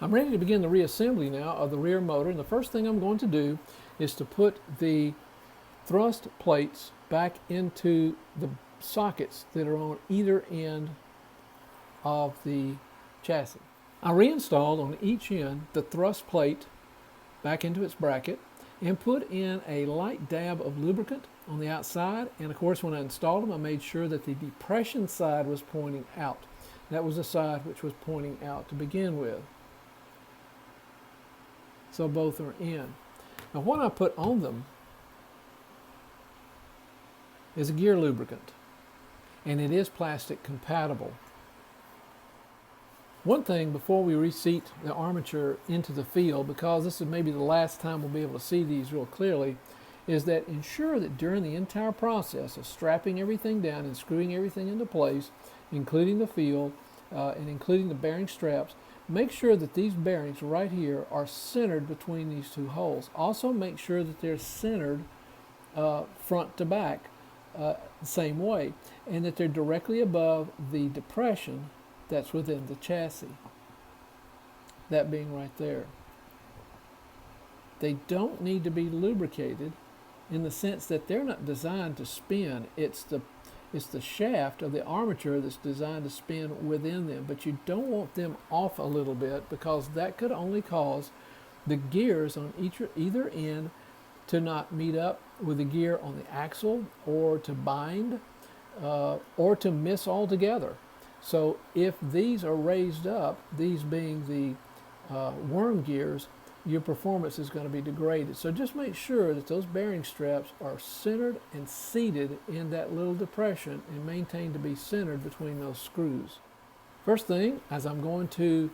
I'm ready to begin the reassembly now of the rear motor, and the first thing I'm going to do is to put the thrust plates back into the sockets that are on either end of the chassis. I reinstalled on each end the thrust plate back into its bracket and put in a light dab of lubricant on the outside, and of course when I installed them I made sure that the depression side was pointing out. That was the side which was pointing out to begin with. So both are in. Now what I put on them is a gear lubricant, and it is plastic compatible. One thing before we reseat the armature into the field, because this is maybe the last time we'll be able to see these real clearly, is that ensure that during the entire process of strapping everything down and screwing everything into place, including the field and including the bearing straps, make sure that these bearings right here are centered between these two holes. Also make sure that they're centered front to back the same way, and that they're directly above the depression that's within the chassis, that being right there. They don't need to be lubricated in the sense that they're not designed to spin. It's the shaft of the armature that's designed to spin within them, but you don't want them off a little bit, because that could only cause the gears on either end to not meet up with the gear on the axle, or to bind, or to miss altogether. So if these are raised up, these being the worm gears, your performance is going to be degraded. So just make sure that those bearing straps are centered and seated in that little depression, and maintained to be centered between those screws. First thing, as I'm going to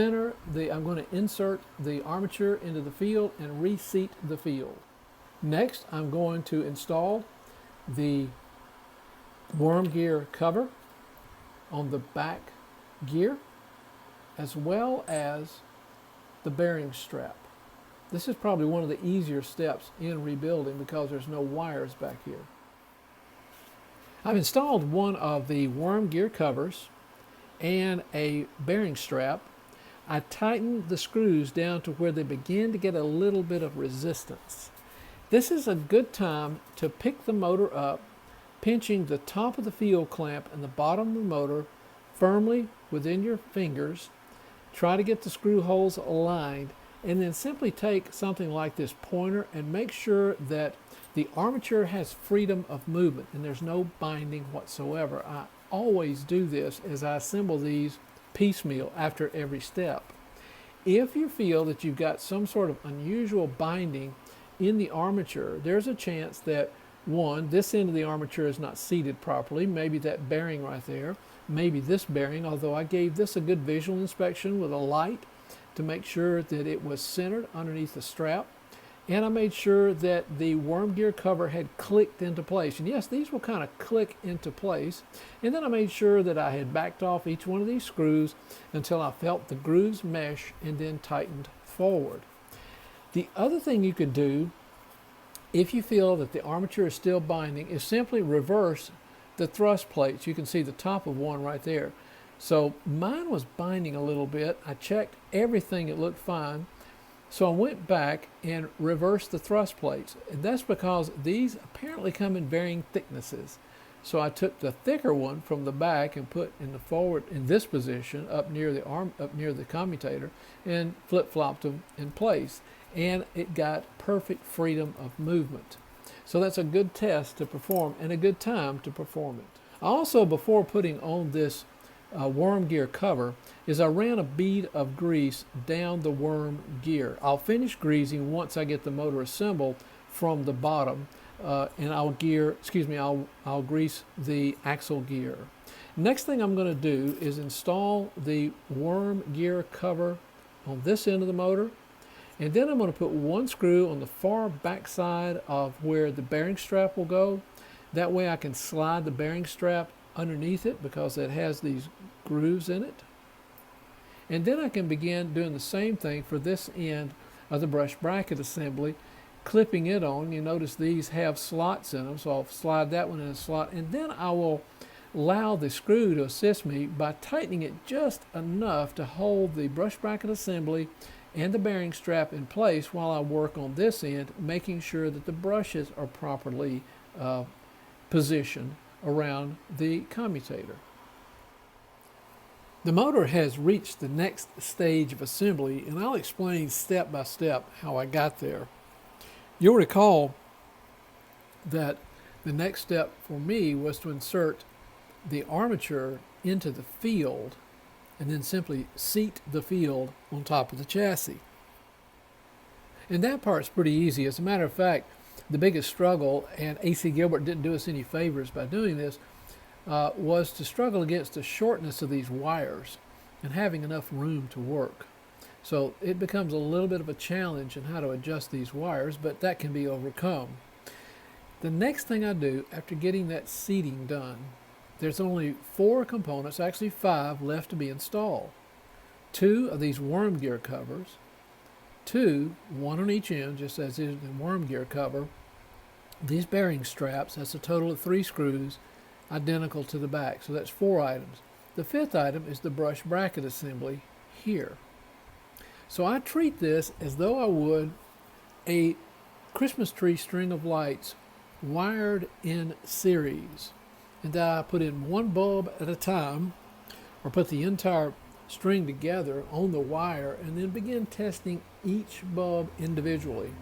I'm going to insert the armature into the field and reseat the field. Next, I'm going to install the worm gear cover on the back gear, as well as the bearing strap. This is probably one of the easier steps in rebuilding, because there's no wires back here. I've installed one of the worm gear covers and a bearing strap. I tightened the screws down to where they begin to get a little bit of resistance. This is a good time to pick the motor up, pinching the top of the field clamp and the bottom of the motor firmly within your fingers. Try to get the screw holes aligned, and then simply take something like this pointer and make sure that the armature has freedom of movement and there's no binding whatsoever. I always do this as I assemble these piecemeal after every step. If you feel that you've got some sort of unusual binding in the armature, there's a chance that, one, this end of the armature is not seated properly, maybe that bearing right there, maybe this bearing, although I gave this a good visual inspection with a light to make sure that it was centered underneath the strap, and I made sure that the worm gear cover had clicked into place. And yes, these will kind of click into place. And then I made sure that I had backed off each one of these screws until I felt the grooves mesh, and then tightened forward. The other thing you could do, if you feel that the armature is still binding, is simply reverse the thrust plates. You can see the top of one right there. So mine was binding a little bit. I checked everything, it looked fine. So I went back and reversed the thrust plates. And that's because these apparently come in varying thicknesses. So I took the thicker one from the back and put in the forward in this position up near the commutator, and flip-flopped them in place. And it got perfect freedom of movement. So that's a good test to perform, and a good time to perform it. Also, before putting on this worm gear cover, I ran a bead of grease down the worm gear. I'll finish greasing once I get the motor assembled from the bottom, and I'll grease the axle gear. Next thing I'm going to do is install the worm gear cover on this end of the motor. And then I'm going to put one screw on the far back side of where the bearing strap will go. That way I can slide the bearing strap underneath it, because it has these grooves in it. And then I can begin doing the same thing for this end of the brush bracket assembly, clipping it on. You notice these have slots in them, so I'll slide that one in a slot, and then I will allow the screw to assist me by tightening it just enough to hold the brush bracket assembly and the bearing strap in place while I work on this end, making sure that the brushes are properly positioned around the commutator. The motor has reached the next stage of assembly, and I'll explain step by step how I got there. You'll recall that the next step for me was to insert the armature into the field and then simply seat the field on top of the chassis. And that part's pretty easy. As a matter of fact, the biggest struggle, and A.C. Gilbert didn't do us any favors by doing this, was to struggle against the shortness of these wires and having enough room to work. So it becomes a little bit of a challenge in how to adjust these wires, but that can be overcome. The next thing I do after getting that seating done, there's only 4 components, actually 5, left to be installed. 2 of these worm gear covers, 2, 1 on each end, just as is the worm gear cover. These bearing straps, that's a total of 3 screws, identical to the back, so that's 4 items. The 5th item is the brush bracket assembly here. So I treat this as though I would a Christmas tree string of lights wired in series. And I put in 1 bulb at a time, or put the entire string together on the wire, and then begin testing each bulb individually.